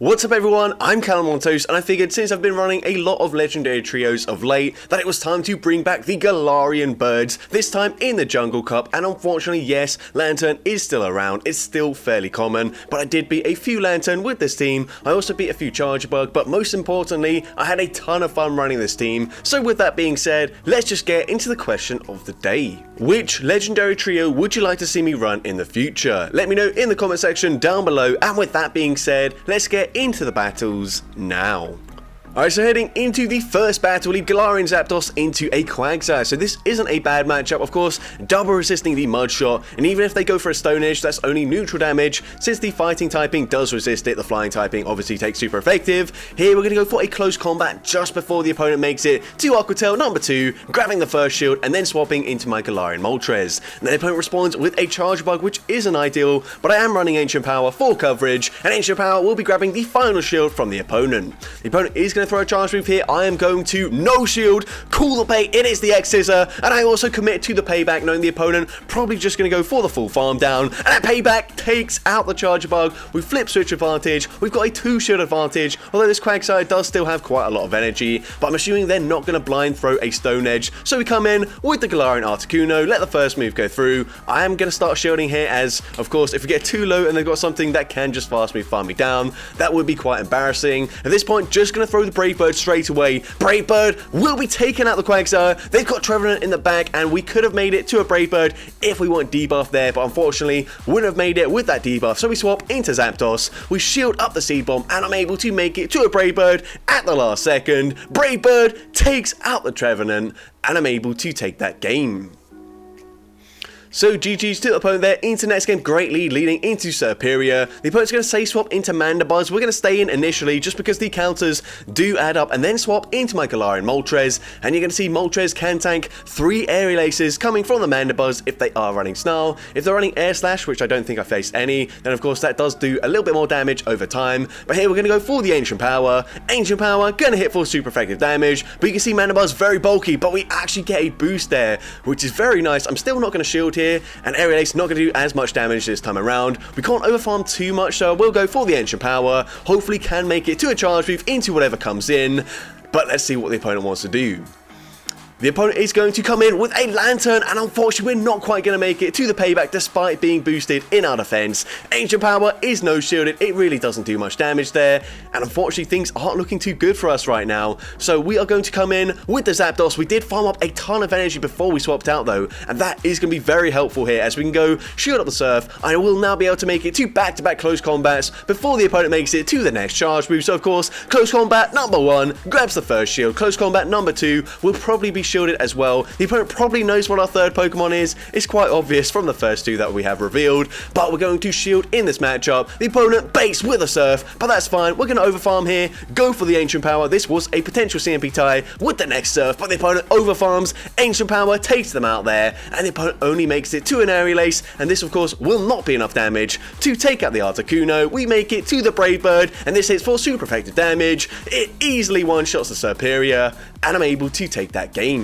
What's up everyone, I'm CallumOnToast, and I figured since I've been running a lot of legendary trios of late, that it was time to bring back the Galarian birds, this time in the Jungle Cup. And unfortunately, yes, Lantern is still around, it's still fairly common, but I did beat a few Lantern with this team. I also beat a few Charger Bug, but most importantly, I had a ton of fun running this team. So with that being said, let's just get into the question of the day. Which legendary trio would you like to see me run in the future? Let me know in the comment section down below, and with that being said, let's get into the battles now. Alright, so heading into the first battle, we lead Galarian Zapdos into a Quagsire. So this isn't a bad matchup, of course, double resisting the Mud Shot, and even if they go for a Stone Edge, that's only neutral damage. Since the fighting typing does resist it, the flying typing obviously takes super effective. Here we're going to go for a close combat just before the opponent makes it to Aqua Tail number 2, grabbing the first shield and then swapping into my Galarian Moltres. And then the opponent responds with a Charge Bug, which isn't ideal, but I am running Ancient Power for coverage, and Ancient Power will be grabbing the final shield from the opponent. The opponent is going to throw a charge move here. I am going to no shield, cool the bait, it is the X Scissor, and I also commit to the payback, knowing the opponent probably just going to go for the full farm down, and that payback takes out the Charger Bug. We flip switch advantage, we've got a 2 shield advantage, although this Quagsire does still have quite a lot of energy, but I'm assuming they're not going to blind throw a Stone Edge, so we come in with the Galarian Articuno, let the first move go through. I am going to start shielding here, as of course if we get too low and they've got something that can just fast move farm me down, that would be quite embarrassing. At this point, just going to throw the Brave Bird straight away. Brave Bird will be taking out the Quagsire. They've got Trevenant in the back, and we could have made it to a Brave Bird if we weren't debuffed there, but unfortunately wouldn't have made it with that debuff, so we swap into Zapdos. We shield up the Seed Bomb, and I'm able to make it to a Brave Bird at the last second. Brave Bird takes out the Trevenant, and I'm able to take that game. So GG's to the opponent there into next game, great lead leading into Serperior. The opponent's going to say swap into Mandibuzz. We're going to stay in initially just because the counters do add up, and then swap into my Galarian Moltres. And you're going to see Moltres can tank 3 Aerial Aces coming from the Mandibuzz if they are running Snarl. If they're running Air Slash, which I don't think I faced any, then of course that does do a little bit more damage over time. But here we're going to go for the Ancient Power. Ancient Power going to hit for super effective damage, but you can see Mandibuzz very bulky, but we actually get a boost there, which is very nice. I'm still not going to shield here, and Aerial Ace not going to do as much damage this time around. We can't overfarm too much, so we'll go for the Ancient Power. Hopefully can make it to a charge move into whatever comes in, but let's see what the opponent wants to do. The opponent is going to come in with a Lantern, and unfortunately we're not quite going to make it to the payback despite being boosted in our defense. Ancient Power is no shielded, it really doesn't do much damage there, and unfortunately things aren't looking too good for us right now. So we are going to come in with the Zapdos. We did farm up a ton of energy before we swapped out though, and that is going to be very helpful here as we can go shield up the Surf. I will now be able to make it to back-to-back close combats before the opponent makes it to the next charge move. So of course, close combat number 1 grabs the first shield, close combat number 2 will probably be shielded as well. The opponent probably knows what our third Pokemon is. It's quite obvious from the first 2 that we have revealed, but we're going to shield in this matchup. The opponent baits with a Surf, but that's fine. We're going to overfarm here, go for the Ancient Power. This was a potential CMP tie with the next Surf, but the opponent overfarms. Ancient Power takes them out there, and the opponent only makes it to an Aerial Ace, and this of course will not be enough damage to take out the Articuno. We make it to the Brave Bird, and this hits for super effective damage. It easily one-shots the Serperior, and I'm able to take that game.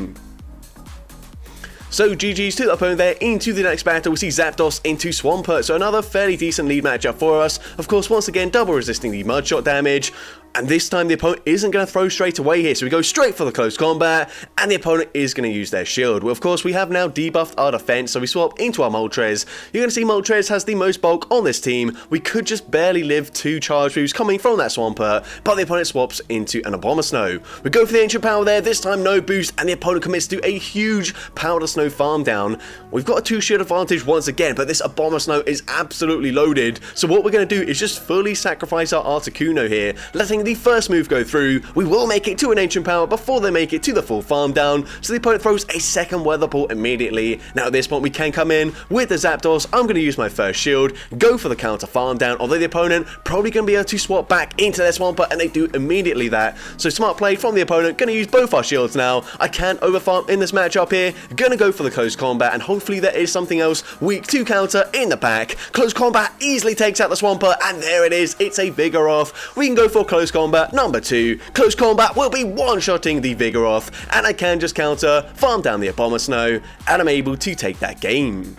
So GG's to the opponent there into the next battle. We see Zapdos into Swampert, so another fairly decent lead matchup for us. Of course, once again, double resisting the Mud Shot damage. And this time the opponent isn't going to throw straight away here, so we go straight for the close combat, and the opponent is going to use their shield. Well, of course, we have now debuffed our defense, so we swap into our Moltres. You're going to see Moltres has the most bulk on this team. We could just barely live 2 charge moves coming from that Swampert, but the opponent swaps into an Abomasnow. We go for the Ancient Power there, this time no boost, and the opponent commits to a huge Powder Snow farm down. We've got a 2 shield advantage once again, but this Abomasnow is absolutely loaded, so what we're going to do is just fully sacrifice our Articuno here, letting the first move go through. We will make it to an Ancient Power before they make it to the full farm down, so the opponent throws a second Weather Ball immediately. Now at this point we can come in with the Zapdos. I'm going to use my first shield, go for the counter farm down, although the opponent probably going to be able to swap back into their Swampert, and they do immediately that. So smart play from the opponent, going to use both our shields now. I can overfarm in this matchup here, going to go for the close combat, and hopefully there is something else weak to counter in the pack. Close combat easily takes out the Swampert, and there it is, it's a Vigoroth. We can go for close combat number 2. Close combat will be one-shotting the Vigoroth, and I can just counter, farm down the Abomasnow, and I'm able to take that game.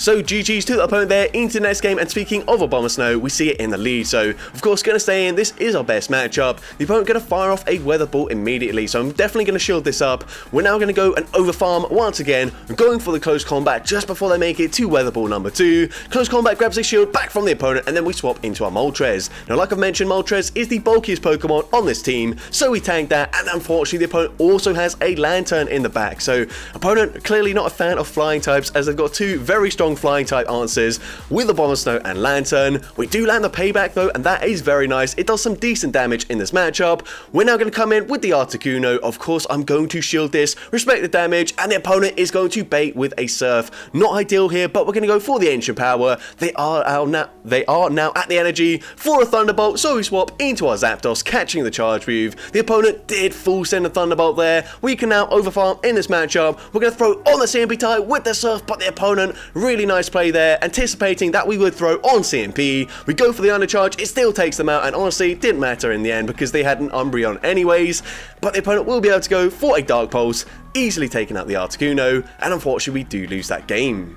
So GG's to the opponent there into the next game, and speaking of Abomasnow, we see it in the lead, so of course going to stay in. This is our best matchup. The opponent going to fire off a Weather Ball immediately, so I'm definitely going to shield this up. We're now going to go and overfarm once again, going for the close combat just before they make it to Weather Ball number 2. Close combat grabs a shield back from the opponent, and then we swap into our Moltres. Now like I've mentioned, Moltres is the bulkiest Pokemon on this team, so we tank that, and unfortunately the opponent also has a Lantern in the back, so opponent clearly not a fan of flying types, as they've got two very strong flying type answers with Abomasnow and Lantern. We do land the payback though, and that is very nice. It does some decent damage in this matchup. We're now going to come in with the Articuno. Of course, I'm going to shield this, respect the damage, and the opponent is going to bait with a Surf. Not ideal here, but we're going to go for the Ancient Power. They are now at the energy for a Thunderbolt, so we swap into our Zapdos, catching the charge move. The opponent did full send a Thunderbolt there. We can now overfarm in this matchup. We're going to throw on the CMP type with the Surf, but the opponent really nice play there, anticipating that we would throw on CMP. We go for the undercharge, it still takes them out, and honestly, it didn't matter in the end because they had an Umbreon anyways, but the opponent will be able to go for a Dark Pulse, easily taking out the Articuno, and unfortunately we do lose that game.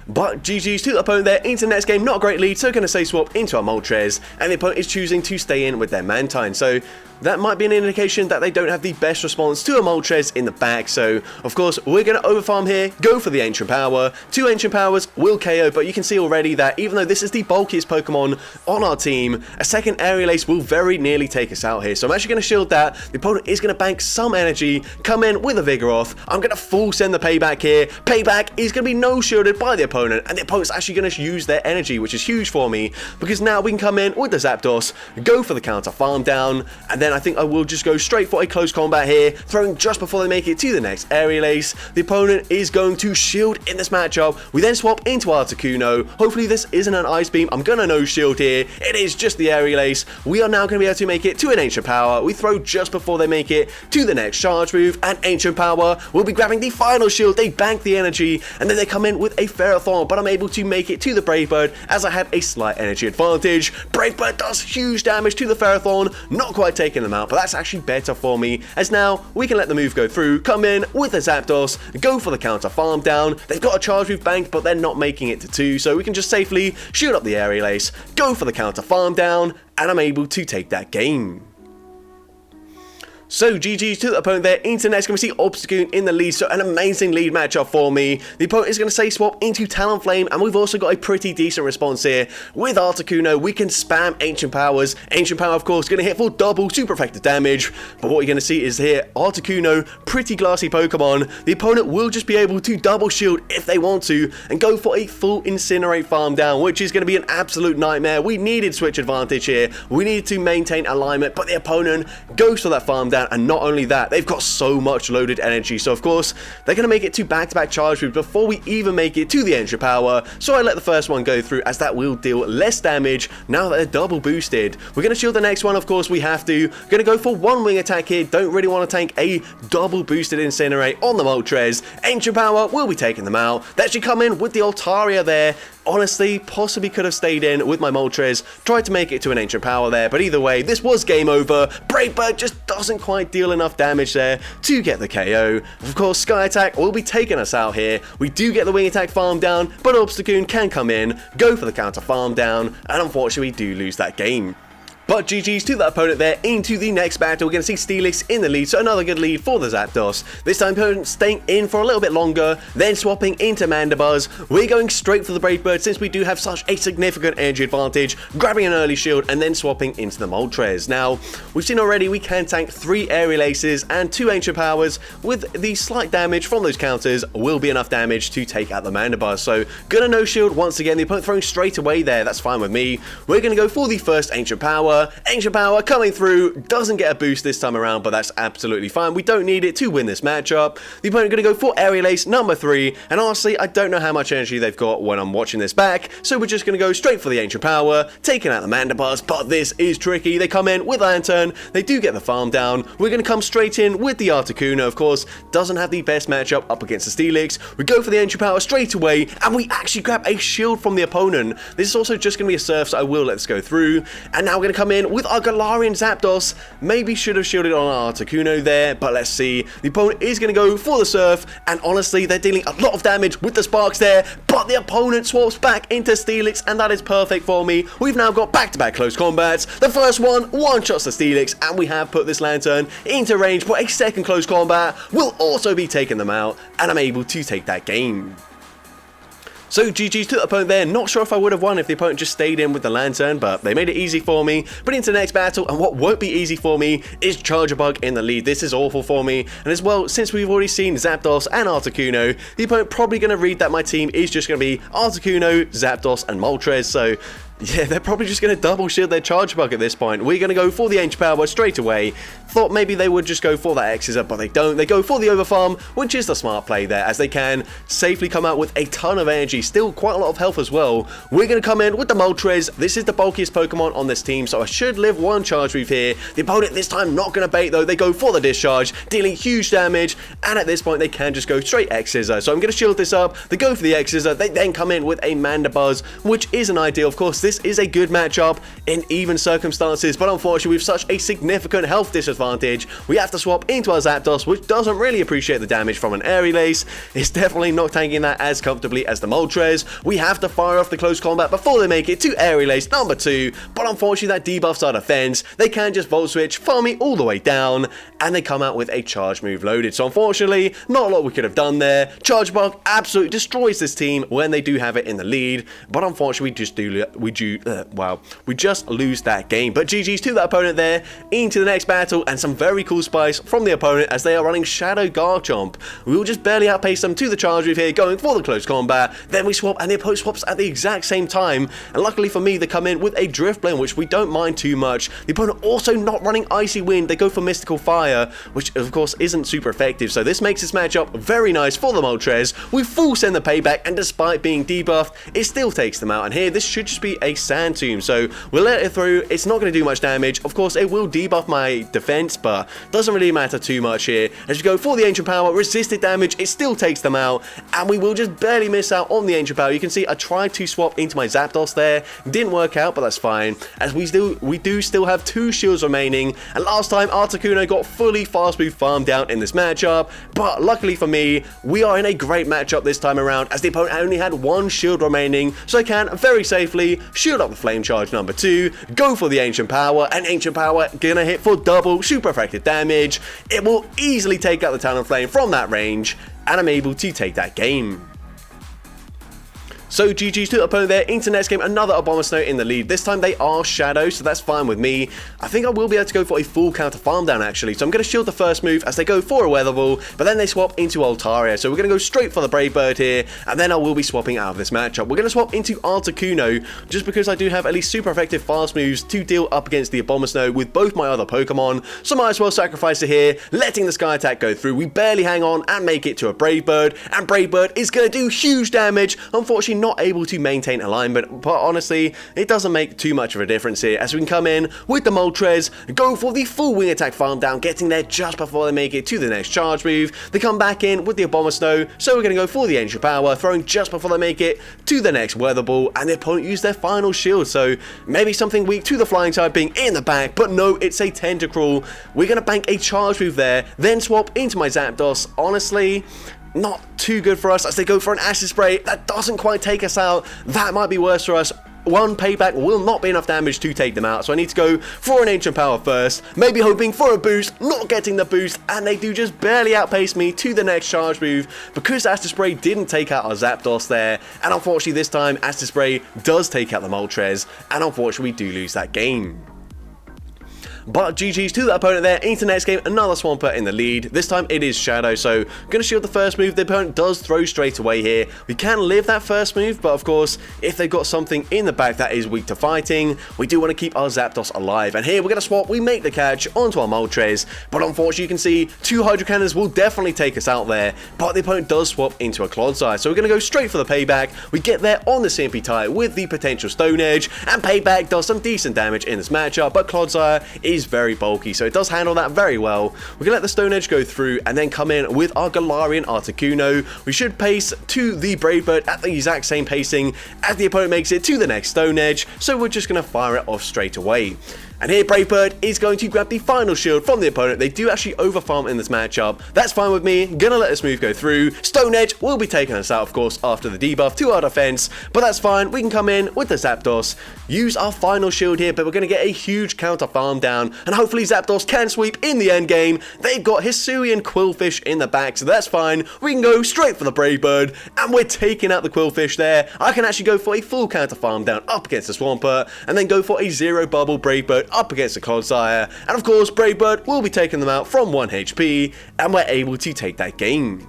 But GG's to the opponent there into the next game. Not a great lead, so going to say swap into our Moltres, and the opponent is choosing to stay in with their Mantine, so that might be an indication that they don't have the best response to a Moltres in the back. So of course we're going to overfarm here, go for the Ancient Power. 2 Ancient Powers will KO, but you can see already that even though this is the bulkiest Pokemon on our team, a second Aerial Ace will very nearly take us out here. So I'm actually going to shield that. The opponent is going to bank some energy, come in with a Vigoroth. I'm going to full send the payback here. Payback is going to be no shielded by the opponent, and the opponent's actually going to use their energy, which is huge for me, because now we can come in with the Zapdos, go for the counter farm down, and then I think I will just go straight for a close combat here, throwing just before they make it to the next Aerial Ace. The opponent is going to shield in this matchup. We then swap into Articuno. Hopefully this isn't an Ice Beam. I'm gonna no shield here. It is just the Aerial Ace. We are now going to be able to make it to an Ancient Power. We throw just before they make it to the next charge move, and Ancient Power will be grabbing the final shield. They bank the energy, and then they come in with a Ferrothorn, but I'm able to make it to the Brave Bird as I have a slight energy advantage. Brave Bird does huge damage to the Ferrothorn, not quite taking them out, but that's actually better for me, as now we can let the move go through, come in with the Zapdos, go for the counter farm down. They've got a charge move banked, but they're not making it to 2, so we can just safely shoot up the Aerial Ace, go for the counter farm down, and I'm able to take that game. So GG's to the opponent there into next. Can we see Obstagoon in the lead? So an amazing lead matchup for me. The opponent is going to say swap into Talonflame, and we've also got a pretty decent response here with Articuno. We can spam Ancient Powers. Ancient Power, of course, going to hit for double super effective damage. But what you're going to see is here, Articuno, pretty glassy Pokemon. The opponent will just be able to double shield if they want to, and go for a full Incinerate farm down, which is going to be an absolute nightmare. We needed switch advantage here. We needed to maintain alignment, but the opponent goes for that farm down. And not only that, they've got so much loaded energy, so of course they're going to make it to back-to-back charge moves before we even make it to the Ancient Power. So I let the first one go through, as that will deal less damage now that they're double boosted. We're going to shield the next one, of course we have to. Going to go for one wing attack here. Don't really want to tank a double boosted Incinerate on the Moltres. Ancient Power will be taking them out. They actually come in with the Altaria there. Honestly, possibly could have stayed in with my Moltres, tried to make it to an Ancient Power there, but either way, this was game over. Brave Bird just doesn't quite deal enough damage there to get the KO. Of course, Sky Attack will be taking us out here. We do get the Wing Attack farm down, but Obstagoon can come in, go for the counter farm down, and unfortunately, we do lose that game. But GG's to that opponent there into the next battle. We're going to see Steelix in the lead, so another good lead for the Zapdos. This time opponent staying in for a little bit longer, then swapping into Mandibuzz. We're going straight for the Brave Bird since we do have such a significant energy advantage, grabbing an early shield and then swapping into the Moltres. Now, we've seen already we can tank 3 Aerial Aces and 2 Ancient Powers. With the slight damage from those counters will be enough damage to take out the Mandibuzz. So, gonna no shield once again. The opponent throwing straight away there, that's fine with me. We're going to go for the first Ancient Power. Ancient Power coming through, doesn't get a boost this time around, but that's absolutely fine. We don't need it to win this matchup. The opponent going to go for Aerial Ace number 3, and honestly, I don't know how much energy they've got when I'm watching this back, so we're just going to go straight for the Ancient Power, taking out the Mandibuzz, but this is tricky. They come in with Lantern, they do get the farm down. We're going to come straight in with the Articuno, of course, doesn't have the best matchup up against the Steelix. We go for the Ancient Power straight away, and we actually grab a shield from the opponent. This is also just going to be a Surf, so I will let this go through, and now we're going to come in with our Galarian Zapdos. Maybe should have shielded on our Articuno there, but let's see. The opponent is going to go for the Surf, and honestly, they're dealing a lot of damage with the Sparks there, but the opponent swaps back into Steelix, and that is perfect for me. We've now got back-to-back close combats. The first one-shots the Steelix, and we have put this Lantern into range for a second close combat. We'll also be taking them out, and I'm able to take that game. So GG's to the opponent there. Not sure if I would have won if the opponent just stayed in with the Lantern, but they made it easy for me. But into the next battle, and what won't be easy for me is Charger Bug in the lead. This is awful for me. And as well, since we've already seen Zapdos and Articuno, the opponent probably going to read that my team is just going to be Articuno, Zapdos, and Moltres. So yeah, they're probably just going to double shield their Charge Bug at this point. We're going to go for the Ancient Power straight away. Thought maybe they would just go for that Exeter, but they don't. They go for the Overfarm, which is the smart play there, as they can safely come out with a ton of energy. Still quite a lot of health as well. We're going to come in with the Moltres. This is the bulkiest Pokemon on this team, so I should live one Charge Move here. The opponent this time not going to bait though. They go for the Discharge, dealing huge damage, and at this point they can just go straight X-Scissor. So I'm going to shield this up. They go for the X-Scissor. They then come in with a Mandibuzz, which isn't ideal. Of course, this is a good matchup in even circumstances, but unfortunately with such a significant health disadvantage, we have to swap into our Zapdos, which doesn't really appreciate the damage from an Airy Lace. It's definitely not tanking that as comfortably as the Moltres. We have to fire off the close combat before they make it to Airy Lace number 2, but unfortunately that debuffs our defense. They can just Volt Switch, farm me all the way down, and they come out with a Charge Move loaded. So unfortunately, not a lot we could have done there. Charge Bug absolutely destroys this team when they do have it in the lead, but unfortunately we just lose that game. But GG's to that opponent there. Into the next battle, and some very cool spice from the opponent as they are running Shadow Garchomp. We will just barely outpace them to the Charge Move here, going for the close combat. Then we swap, and the opponent swaps at the exact same time, and luckily for me, they come in with a Drift Blade, which we don't mind too much. The opponent also not running Icy Wind. They go for Mystical Fire, which of course isn't super effective, so this makes this matchup very nice for the Moltres. We full send the payback, and despite being debuffed, it still takes them out. And here, this should just be a Sand Tomb, so we'll let it through. It's not going to do much damage. Of course, it will debuff my defense, but doesn't really matter too much here. As we go for the Ancient Power, resisted damage, it still takes them out, and we will just barely miss out on the Ancient Power. You can see I tried to swap into my Zapdos there. Didn't work out, but that's fine, as we do still have 2 shields remaining, and last time Articuno got fully Fast Move farmed down in this matchup, but luckily for me, we are in a great matchup this time around, as the opponent only had 1 shield remaining, so I can very safely shield up the Flame Charge number 2, go for the Ancient Power, and Ancient Power gonna hit for double super effective damage. It will easily take out the Talonflame from that range, and I'm able to take that game. So GG's to the opponent there. Into next game, another Abomasnow in the lead. This time they are Shadow, so that's fine with me. I think I will be able to go for a full counter farm down actually. So I'm going to shield the first move as they go for a Weather Ball, but then they swap into Altaria. So we're going to go straight for the Brave Bird here, and then I will be swapping out of this matchup. We're going to swap into Articuno, just because I do have at least super effective fast moves to deal up against the Abomasnow with both my other Pokemon. So might as well sacrifice it here, letting the Sky Attack go through. We barely hang on and make it to a Brave Bird, and Brave Bird is going to do huge damage. Unfortunately, not able to maintain alignment, but honestly, it doesn't make too much of a difference here, as we can come in with the Moltres, go for the full Wing Attack farm down, getting there just before they make it to the next charge move. They come back in with the Abomasnow, so we're going to go for the Ancient Power, throwing just before they make it to the next Weather Ball, and the opponent used their final shield, so maybe something weak to the Flying type being in the back, but no, it's a Tentacruel. We're going to bank a charge move there, then swap into my Zapdos. Honestly, not too good for us as they go for an Acid Spray. That doesn't quite take us out. That might be worse for us. One payback will not be enough damage to take them out, so I need to go for an Ancient Power first, maybe hoping for a boost, not getting the boost, and they do just barely outpace me to the next charge move because Acid Spray didn't take out our Zapdos there, and unfortunately this time Acid Spray does take out the Moltres, and unfortunately we do lose that game. But GG's to that opponent there. Into next game, another Swampert in the lead. This time it is Shadow, so going to shield the first move. The opponent does throw straight away here. We can live that first move, but of course, if they've got something in the back that is weak to fighting, we do want to keep our Zapdos alive. And here we're going to swap. We make the catch onto our Moltres, but unfortunately you can see 2 Hydro Cannons will definitely take us out there, but the opponent does swap into a Clodsire. So we're going to go straight for the payback. We get there on the Simpy type with the potential Stone Edge, and payback does some decent damage in this matchup, but Clodsire is very bulky, so it does handle that very well. We're gonna let the Stone Edge go through and then come in with our Galarian Articuno. We should pace to the Brave Bird at the exact same pacing as the opponent makes it to the next Stone Edge, so we're just gonna fire it off straight away. And here Brave Bird is going to grab the final shield from the opponent. They do actually overfarm in this matchup. That's fine with me. Gonna let this move go through. Stone Edge will be taking us out, of course, after the debuff to our defense, but that's fine. We can come in with the Zapdos, use our final shield here, but we're gonna get a huge counter farm down, and hopefully Zapdos can sweep in the end game. They've got Hisuian Quillfish in the back, so that's fine. We can go straight for the Brave Bird, and we're taking out the Quillfish there. I can actually go for a full counter farm down up against the Swampert, and then go for a zero bubble Brave Bird up against the Clodsire, and of course Brave Bird will be taking them out from 1 HP, and we're able to take that game.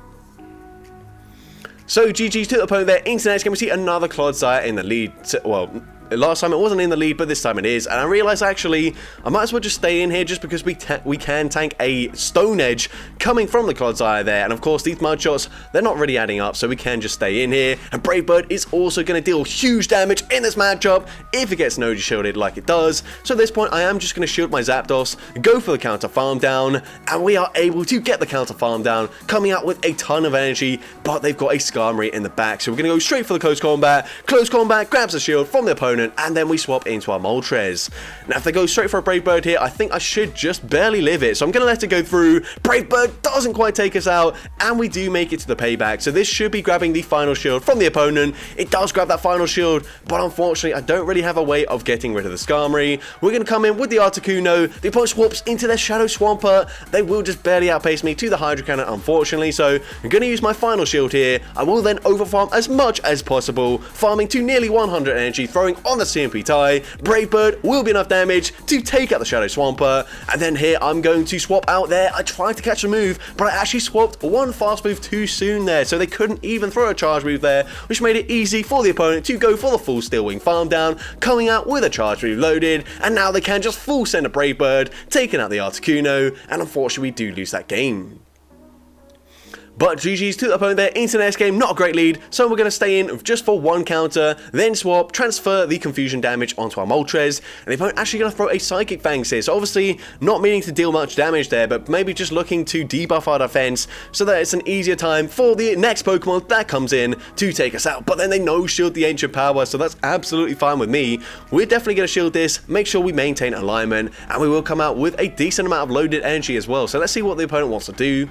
So GG's to the opponent there. Into next game we see another Clodsire in the lead. Well, last time it wasn't in the lead, but this time it is, and I realised actually I might as well just stay in here just because we can tank a Stone Edge coming from the Clodsire there, and of course these mud shots, they're not really adding up, so we can just stay in here. And Brave Bird is also going to deal huge damage in this matchup if it gets no shielded like it does. So at this point I am just going to shield my Zapdos, go for the counter farm down, and we are able to get the counter farm down, coming out with a ton of energy, but they've got a Skarmory in the back, so we're going to go straight for the close combat. Close combat grabs the shield from the opponent, and then we swap into our Moltres. Now if they go straight for a Brave Bird here, I think I should just barely live it, so I'm going to let it go through. Brave Bird doesn't quite take us out, and we do make it to the payback, so this should be grabbing the final shield from the opponent. It does grab that final shield, but unfortunately I don't really have a way of getting rid of the Skarmory. We're going to come in with the Articuno. The opponent swaps into their Shadow Swampert. They will just barely outpace me to the Hydro Cannon, unfortunately, so I'm going to use my final shield here. I will then overfarm as much as possible, farming to nearly 100 energy, throwing on the CMP tie. Brave Bird will be enough damage to take out the Shadow Swampert, and then here I'm going to swap out there. I tried to catch a move, but I actually swapped one fast move too soon there, so they couldn't even throw a charge move there, which made it easy for the opponent to go for the full Steel Wing farm down, coming out with a charge move loaded, and now they can just full send a Brave Bird, taking out the Articuno, and unfortunately we do lose that game. But GG's to the opponent there. Into the next game, not a great lead, so we're going to stay in just for one counter, then swap, transfer the confusion damage onto our Moltres, and the opponent actually going to throw a Psychic Fangs here, so obviously not meaning to deal much damage there, but maybe just looking to debuff our defense so that it's an easier time for the next Pokemon that comes in to take us out. But then they no-shield the Ancient Power, so that's absolutely fine with me. We're definitely going to shield this, make sure we maintain alignment, and we will come out with a decent amount of loaded energy as well, so let's see what the opponent wants to do.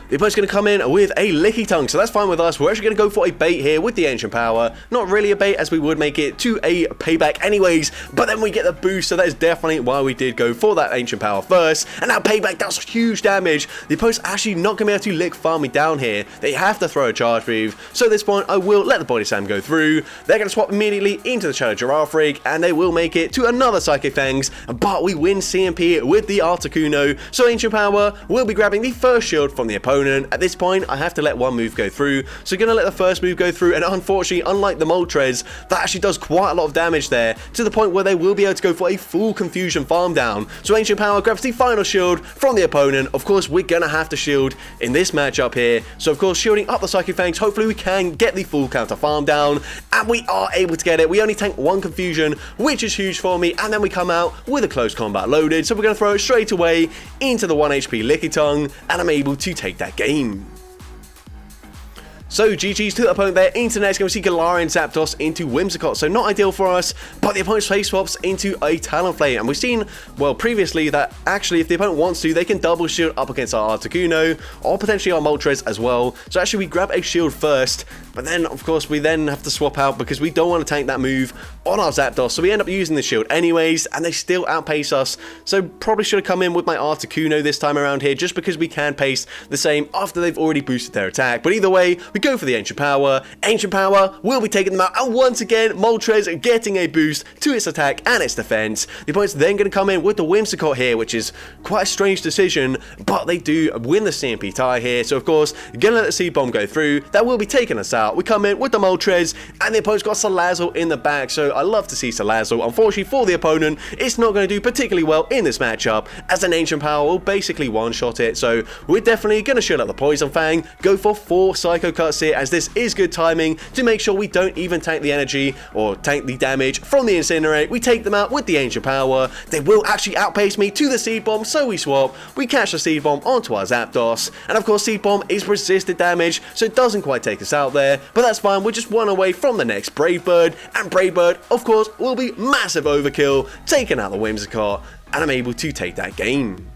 The opponent's going to come in with a Licky Tongue, so that's fine with us. We're actually going to go for a bait here with the Ancient Power. Not really a bait, as we would make it to a payback anyways, but then we get the boost, so that is definitely why we did go for that Ancient Power first. And now payback does huge damage. The opponent's actually not going to be able to lick farm me down here. They have to throw a charge move, so at this point I will let the Body Slam go through. They're going to swap immediately into the Shadow Giraffe Rig, and they will make it to another Psychic Fangs, but we win CMP with the Articuno, so Ancient Power will be grabbing the first shield from the opponent. At this point, I have to let one move go through, so I'm going to let the first move go through, and unfortunately, unlike the Moltres, that actually does quite a lot of damage there, to the point where they will be able to go for a full Confusion farm down. So Ancient Power grabs the final shield from the opponent. Of course, we're going to have to shield in this matchup here, so of course, shielding up the Psychic Fangs, hopefully we can get the full counter farm down, and we are able to get it. We only tank one Confusion, which is huge for me, and then we come out with a Close Combat loaded, so we're going to throw it straight away into the 1 HP Licky Tongue, and I'm able to take that game. So GG's to the opponent there. Into next game we see Galarian Zapdos into Whimsicott, so not ideal for us, but the opponent's face swaps into a Talonflame, and we've seen, well, previously that actually if the opponent wants to, they can double shield up against our Articuno, or potentially our Moltres as well. So actually we grab a shield first, but then of course we then have to swap out because we don't want to tank that move on our Zapdos, so we end up using the shield anyways, and they still outpace us, so probably should have come in with my Articuno this time around here, just because we can pace the same after they've already boosted their attack. But either way, we go for the Ancient Power. Ancient Power will be taking them out, and once again, Moltres getting a boost to its attack and its defense. The opponent's then going to come in with the Whimsicott here, which is quite a strange decision, but they do win the CMP tie here, so of course, going to let the Seed Bomb go through. That will be taking us out. We come in with the Moltres, and the opponent's got Salazzle in the back, so I love to see Salazzle. Unfortunately for the opponent, it's not going to do particularly well in this matchup, as an Ancient Power will basically one-shot it, so we're definitely going to shield up the Poison Fang, go for 4 Psycho Cut starts here, as this is good timing to make sure we don't even tank the energy or tank the damage from the Incinerate. We take them out with the Ancient Power. They will actually outpace me to the Seed Bomb, so we swap. We catch the Seed Bomb onto our Zapdos, and of course Seed Bomb is resisted damage, so it doesn't quite take us out there, but that's fine. We're just one away from the next Brave Bird, and Brave Bird, of course, will be massive overkill, taking out the Whimsicott, and I'm able to take that game.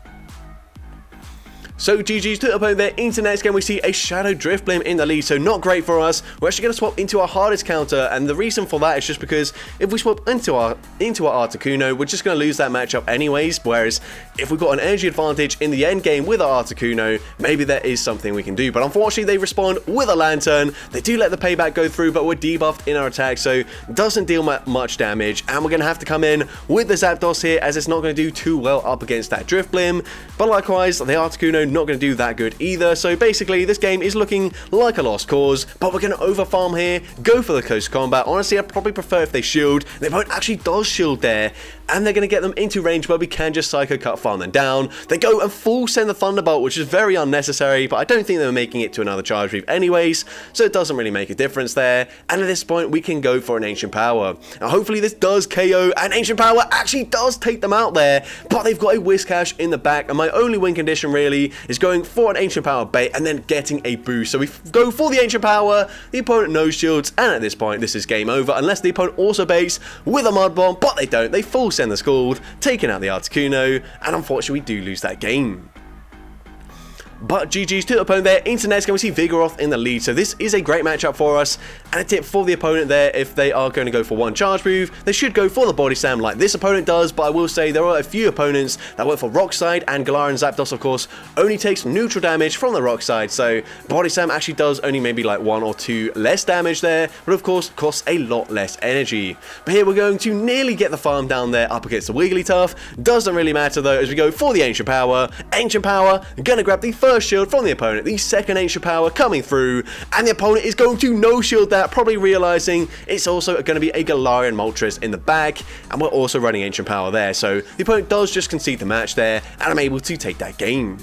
So GG's to the opponent there. Into next game, we see a Shadow Drifblim in the lead, so not great for us. We're actually going to swap into our hardest counter, and the reason for that is just because if we swap into our Articuno, we're just going to lose that matchup anyways, whereas if we've got an energy advantage in the end game with our Articuno, maybe there is something we can do. But unfortunately, they respond with a Lantern. They do let the payback go through, but we're debuffed in our attack, so doesn't deal much damage, and we're going to have to come in with the Zapdos here, as it's not going to do too well up against that Drifblim. But likewise, the Articuno not going to do that good either, so basically this game is looking like a lost cause. But we're going to overfarm here, go for the close combat. Honestly, I'd probably prefer if they shield. The opponent actually does shield there, and they're going to get them into range where we can just Psycho Cut farm them down. They go and full send the Thunderbolt, which is very unnecessary, but I don't think they were making it to another Charge Reef anyways, so it doesn't really make a difference there. And at this point, we can go for an Ancient Power. Now hopefully this does KO, and Ancient Power actually does take them out there, but they've got a Whiscash in the back, and my only win condition really is going for an Ancient Power bait and then getting a boost. So we go for the Ancient Power, the opponent no shields, and at this point this is game over unless the opponent also baits with a Mud Bomb, but they don't. They full send the Scald, taking out the Articuno, and unfortunately we do lose that game. But GG's to the opponent there. Into next game, we see Vigoroth in the lead, so this is a great matchup for us, and a tip for the opponent there: if they are going to go for one charge move, they should go for the Body Slam like this opponent does. But I will say there are a few opponents that went for Rock Slide, and Galarian Zapdos, of course, only takes neutral damage from the Rock Slide, so Body Slam actually does only maybe like 1 or 2 less damage there, but of course costs a lot less energy. But here we're going to nearly get the farm down there up against the Wigglytuff. Doesn't really matter though, as we go for the Ancient Power. Ancient Power, gonna grab the first shield from the opponent, the second Ancient Power coming through, and the opponent is going to no shield that, probably realizing it's also going to be a Galarian Moltres in the back, and we're also running Ancient Power there, so the opponent does just concede the match there, and I'm able to take that game.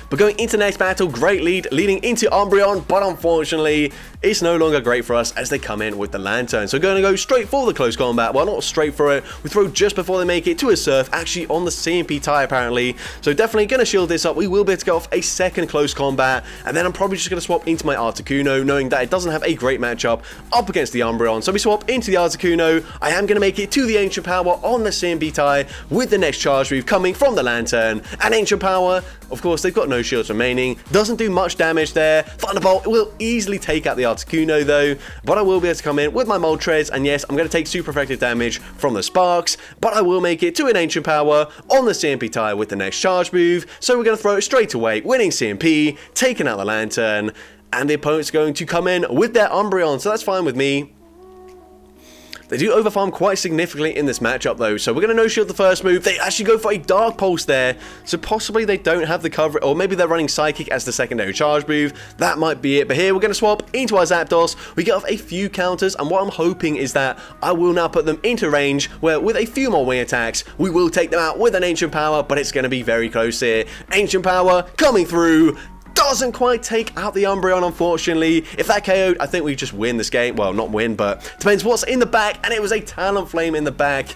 But going into next battle, great lead leading into Umbreon, but unfortunately it's no longer great for us as they come in with the Lantern. So going to go straight for the close combat. Well, not straight for it. We throw just before they make it to a Surf, actually on the CMP tie apparently. So definitely going to shield this up. We will be able to get off a second close combat, and then I'm probably just going to swap into my Articuno, knowing that it doesn't have a great matchup up against the Umbreon. So we swap into the Articuno. I am going to make it to the Ancient Power on the CMP tie with the next Charge Move coming from the Lantern. And Ancient Power, of course, they've got no shields remaining, doesn't do much damage there. Thunderbolt will easily take out the Articuno though, but I will be able to come in with my Moltres, and yes, I'm going to take super effective damage from the Sparks, but I will make it to an Ancient Power on the CMP tie with the next charge move. So we're going to throw it straight away, winning CMP, taking out the Lantern, and the opponent's going to come in with their Umbreon, so that's fine with me. They do overfarm quite significantly in this matchup though, so we're going to no-shield the first move. They actually go for a Dark Pulse there, so possibly they don't have the cover, or maybe they're running Psychic as the secondary charge move. That might be it, but here we're going to swap into our Zapdos. We get off a few counters, and what I'm hoping is that I will now put them into range, where with a few more wing attacks, we will take them out with an Ancient Power, but it's going to be very close here. Ancient Power coming through. Doesn't quite take out the Umbreon, unfortunately. If that KO'd, I think we just win this game. Well, not win, but depends what's in the back, and it was a Talonflame in the back.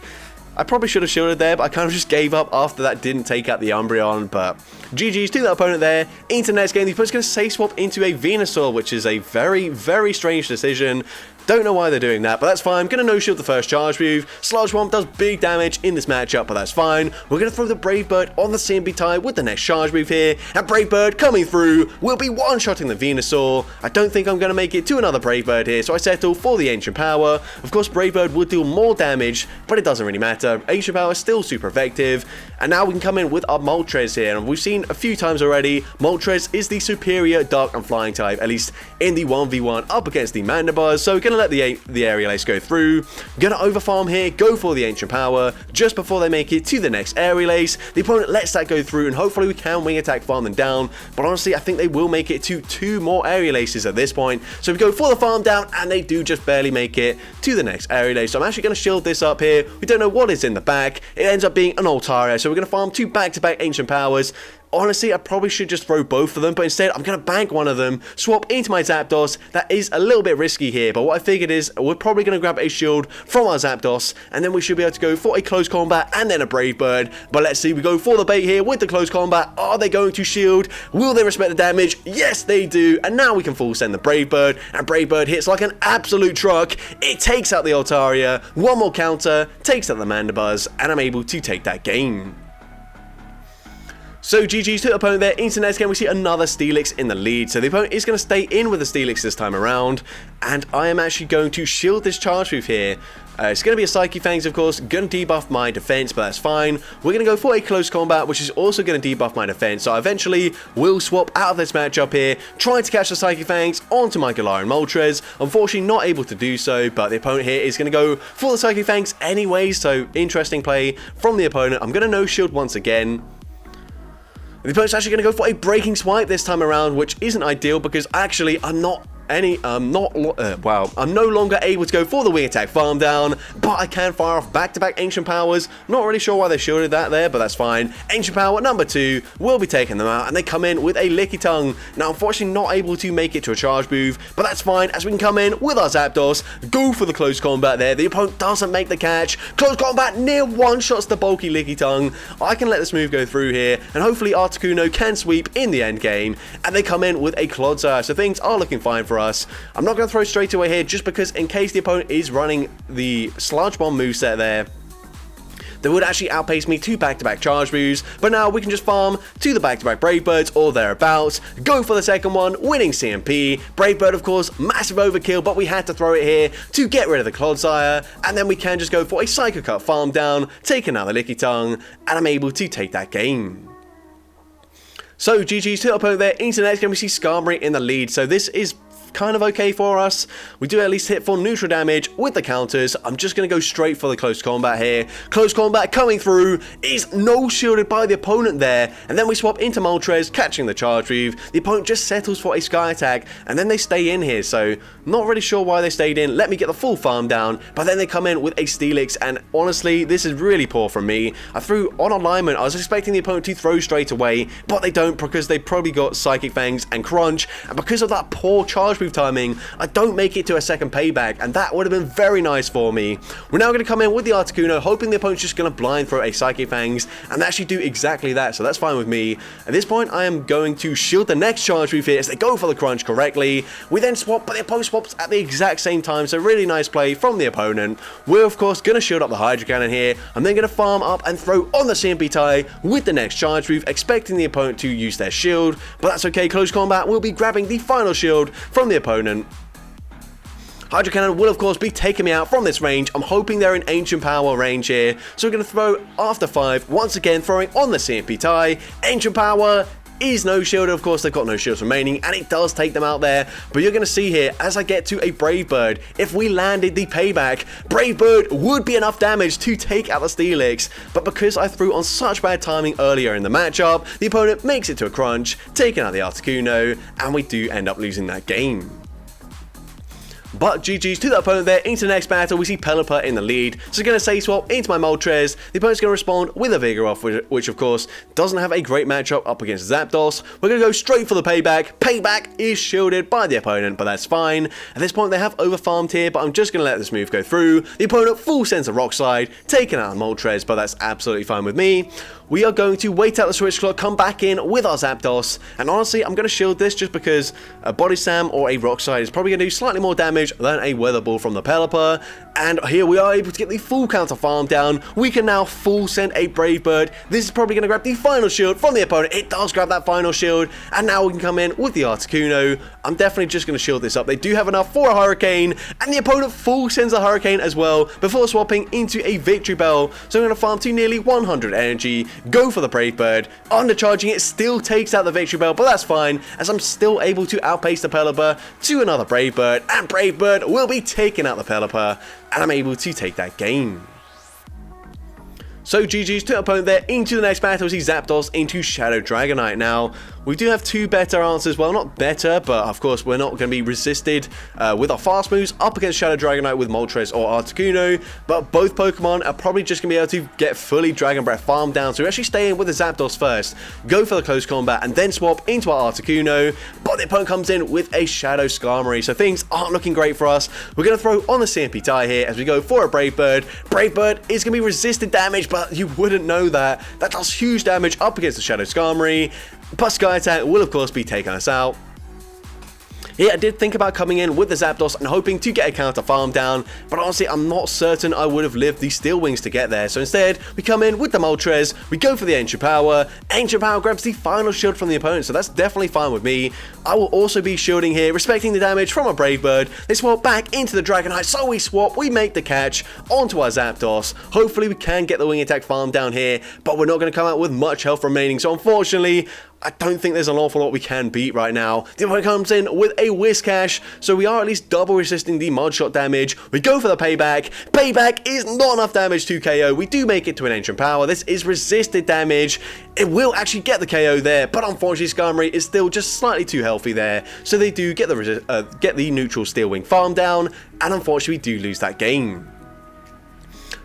I probably should have shielded there, but I kind of just gave up after that didn't take out the Umbreon, but GG's to that opponent there. Into the next game, the opponent's going to safe swap into a Venusaur, which is a very, very strange decision. Don't know why they're doing that, but that's fine. I'm going to no-shield the first charge move. Sludge Bomb does big damage in this matchup, but that's fine. We're going to throw the Brave Bird on the CMP tie with the next charge move here. And Brave Bird coming through will be one-shotting the Venusaur. I don't think I'm going to make it to another Brave Bird here, so I settle for the Ancient Power. Of course, Brave Bird would deal more damage, but it doesn't really matter. Ancient Power is still super effective. And now we can come in with our Moltres here. And we've seen a few times already, Moltres is the superior Dark and Flying type, at least in the 1v1 up against the Mandibuzz. So we're going to let the Aerial Ace go through. Gonna overfarm here, go for the Ancient Power just before they make it to the next Aerial Ace. The opponent lets that go through, and hopefully we can wing attack farm them down, but honestly I think they will make it to 2 more Aerial Aces at this point. So we go for the farm down, and they do just barely make it to the next Aerial Ace. So I'm actually going to shield this up here. We don't know what is in the back. It ends up being an Altaria, so we're going to farm 2 back-to-back Ancient Powers. honestly, I probably should just throw both of them, but instead I'm going to bank one of them, swap into my Zapdos. That is a little bit risky here, but what I figured is we're probably going to grab a shield from our Zapdos, and then we should be able to go for a close combat and then a Brave Bird. But let's see, we go for the bait here with the close combat. Are they going to shield? Will they respect the damage? Yes, they do. And now we can full send the Brave Bird, and Brave Bird hits like an absolute truck. It takes out the Altaria, one more counter, takes out the Mandibuzz, and I'm able to take that game. So GG's to the opponent there. Into the next game, we see another Steelix in the lead. So the opponent is going to stay in with the Steelix this time around. And I am actually going to shield this charge move here. It's going to be a Psyche Fangs, of course. Going to debuff my defense, but that's fine. We're going to go for a close combat, which is also going to debuff my defense. So I eventually will swap out of this matchup here, trying to catch the Psyche Fangs onto my Galarian Moltres. Unfortunately, not able to do so, but the opponent here is going to go for the Psyche Fangs anyway. So interesting play from the opponent. I'm going to no shield once again. The opponent's actually going to go for a Breaking Swipe this time around, which isn't ideal because actually I'm no longer able to go for the Wing Attack Farm Down, but I can fire off back-to-back Ancient Powers. Not really sure why they shielded that there, but that's fine. Ancient Power number 2 will be taking them out, and they come in with a Licky Tongue. Now, unfortunately, not able to make it to a charge move, but that's fine, as we can come in with our Zapdos, go for the close combat there. The opponent doesn't make the catch. Close combat near one-shots the bulky Licky Tongue. I can let this move go through here, and hopefully Articuno can sweep in the end game, and they come in with a Clodsire, so things are looking fine for us. I'm not going to throw straight away here just because in case the opponent is running the Sludge Bomb moveset there, they would actually outpace me to back-to-back charge moves, but now we can just farm to the back-to-back Brave Birds or thereabouts, go for the second one, winning CMP. Brave Bird, of course, massive overkill, but we had to throw it here to get rid of the Clodsire, and then we can just go for a Psycho Cut farm down, taking out the Licky Tongue, and I'm able to take that game. So GG's to the opponent there. Into the next game, we see Skarmory in the lead, so this is kind of okay for us. We do at least hit for neutral damage with the counters. I'm just going to go straight for the close combat here. Close combat coming through is no shielded by the opponent there, and then we swap into Moltres, catching the charge move. The opponent just settles for a Sky Attack, and then they stay in here, so not really sure why they stayed in. Let me get the full farm down, but then they come in with a Steelix, and honestly, this is really poor from me. I threw on alignment. I was expecting the opponent to throw straight away, but they don't because they probably got Psychic Fangs and Crunch, and because of that poor charge move timing, I don't make it to a second payback, and that would have been very nice for me. We're now going to come in with the Articuno, hoping the opponent's just going to blind throw a Psychic Fangs, and they actually do exactly that, so that's fine with me. At this point, I am going to shield the next charge move here as they go for the Crunch correctly. We then swap, but the opponent swaps at the exact same time, so really nice play from the opponent. We're, of course, going to shield up the Hydro Cannon here. I'm then going to farm up and throw on the CMP tie with the next charge move, expecting the opponent to use their shield, but that's okay. Close combat will be grabbing the final shield from the opponent. Hydro Cannon will, of course, be taking me out from this range. I'm hoping they're in Ancient Power range here. So we're going to throw after 5, once again throwing on the CMP tie. Ancient Power is no shield. Of course, they've got no shields remaining, and it does take them out there. But you're going to see here, as I get to a Brave Bird, if we landed the payback, Brave Bird would be enough damage to take out the Steelix. But because I threw on such bad timing earlier in the matchup, the opponent makes it to a Crunch, taking out the Articuno, and we do end up losing that game. But GG's to the opponent there. Into the next battle, we see Pelipper in the lead. So going to say swap into my Moltres. The opponent's going to respond with a Vigoroth, which of course doesn't have a great matchup up against Zapdos. We're going to go straight for the payback. Payback is shielded by the opponent, but that's fine. At this point, they have overfarmed here, but I'm just going to let this move go through. The opponent full sends a Rock Slide, taking out the Moltres, but that's absolutely fine with me. We are going to wait out the Switch Clock, come back in with our Zapdos, and honestly, I'm going to shield this just because a Body Slam or a Rock Slide is probably going to do slightly more damage than a Weather Ball from the Pelipper. And here we are able to get the full counter farm down. We can now full send a Brave Bird. This is probably going to grab the final shield from the opponent. It does grab that final shield, and now we can come in with the Articuno. I'm definitely just going to shield this up. They do have enough for a Hurricane, and the opponent full sends a Hurricane as well before swapping into a Victory Bell. So I'm going to farm to nearly 100 energy, go for the Brave Bird. Undercharging it still takes out the Victory Bell, but that's fine, as I'm still able to outpace the Pelipper to another Brave Bird, and Brave Bird will be taking out the Pelipper, and I'm able to take that game. So GG's to the opponent there. Into the next battle, we see Zapdos into Shadow Dragonite. Now, We do have two better answers. Well, not better, but of course we're not going to be resisted with our fast moves up against Shadow Dragonite with Moltres or Articuno, but both Pokemon are probably just going to be able to get fully Dragon Breath farmed down. So we actually stay in with the Zapdos first, go for the close combat, and then swap into our Articuno, but the opponent comes in with a Shadow Skarmory, so things aren't looking great for us. We're going to throw on the CMP tie here as we go for a Brave Bird. Brave Bird is going to be resisted damage, but you wouldn't know that. That does huge damage up against the Shadow Skarmory, but Sky Attack will of course be taking us out. Yeah, I did think about coming in with the Zapdos and hoping to get a counter farm down, but honestly, I'm not certain I would have lived the Steel Wings to get there. So instead, we come in with the Moltres, we go for the Ancient Power. Ancient Power grabs the final shield from the opponent, so that's definitely fine with me. I will also be shielding here, respecting the damage from a Brave Bird. They swap back into the Dragonite, so we swap, we make the catch onto our Zapdos. Hopefully, we can get the Wing Attack farm down here, but we're not going to come out with much health remaining, so unfortunately, I don't think there's an awful lot we can beat right now. The opponent comes in with a Whiscash, so we are at least double resisting the Mud Shot damage. We go for the Payback. Payback is not enough damage to KO. We do make it to an Ancient Power. This is resisted damage. It will actually get the KO there, but unfortunately Skarmory is still just slightly too healthy there. So they do get the neutral Steel Wing farm down, and unfortunately we do lose that game.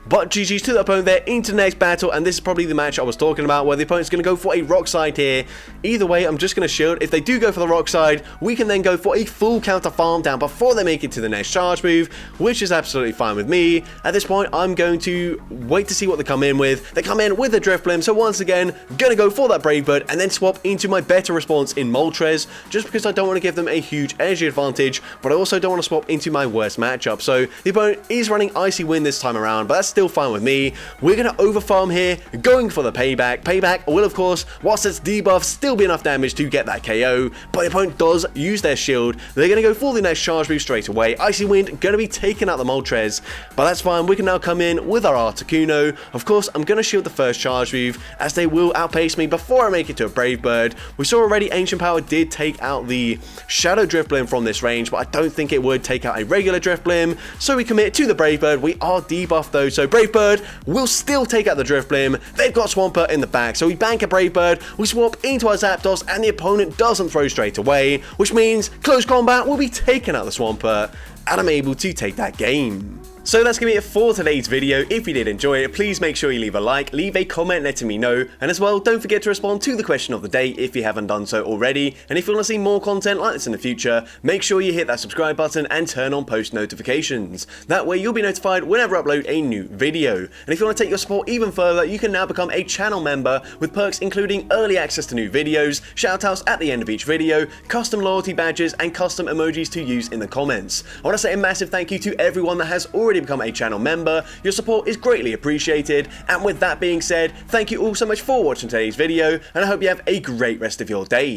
But GG's to the opponent there into the next battle, and this is probably the match I was talking about where the opponent's going to go for a Rock Slide here. Either way, I'm just going to shield. If they do go for the Rock Slide, we can then go for a full counter farm down before they make it to the next charge move, which is absolutely fine with me. At this point, I'm going to wait to see what they come in with. They come in with a Drifblim, so once again, going to go for that Brave Bird and then swap into my better response in Moltres, just because I don't want to give them a huge energy advantage, but I also don't want to swap into my worst matchup. So the opponent is running Icy Wind this time around, but that's still fine with me. We're going to overfarm here, going for the Payback. Payback will, of course, whilst it's debuff, still be enough damage to get that KO, but the opponent does use their shield. They're going to go for the next charge move straight away. Icy Wind going to be taking out the Moltres, but that's fine. We can now come in with our Articuno. Of course, I'm going to shield the first charge move, as they will outpace me before I make it to a Brave Bird. We saw already Ancient Power did take out the Shadow Drifblim from this range, but I don't think it would take out a regular Drifblim, so we commit to the Brave Bird. We are debuffed though, so Brave Bird will still take out the Drifblim. They've got Swampert in the back, so we bank a Brave Bird, we swap into our Zapdos, and the opponent doesn't throw straight away, which means close combat will be taking out the Swampert, and I'm able to take that game. So that's going to be it for today's video. If you did enjoy it, please make sure you leave a like, leave a comment letting me know, and as well, don't forget to respond to the question of the day if you haven't done so already. And if you want to see more content like this in the future, make sure you hit that subscribe button and turn on post notifications. That way you'll be notified whenever I upload a new video. And if you want to take your support even further, you can now become a channel member with perks including early access to new videos, shoutouts at the end of each video, custom loyalty badges, and custom emojis to use in the comments. I want to say a massive thank you to everyone that has already become a channel member. Your support is greatly appreciated, and with that being said, thank you all so much for watching today's video, and I hope you have a great rest of your day.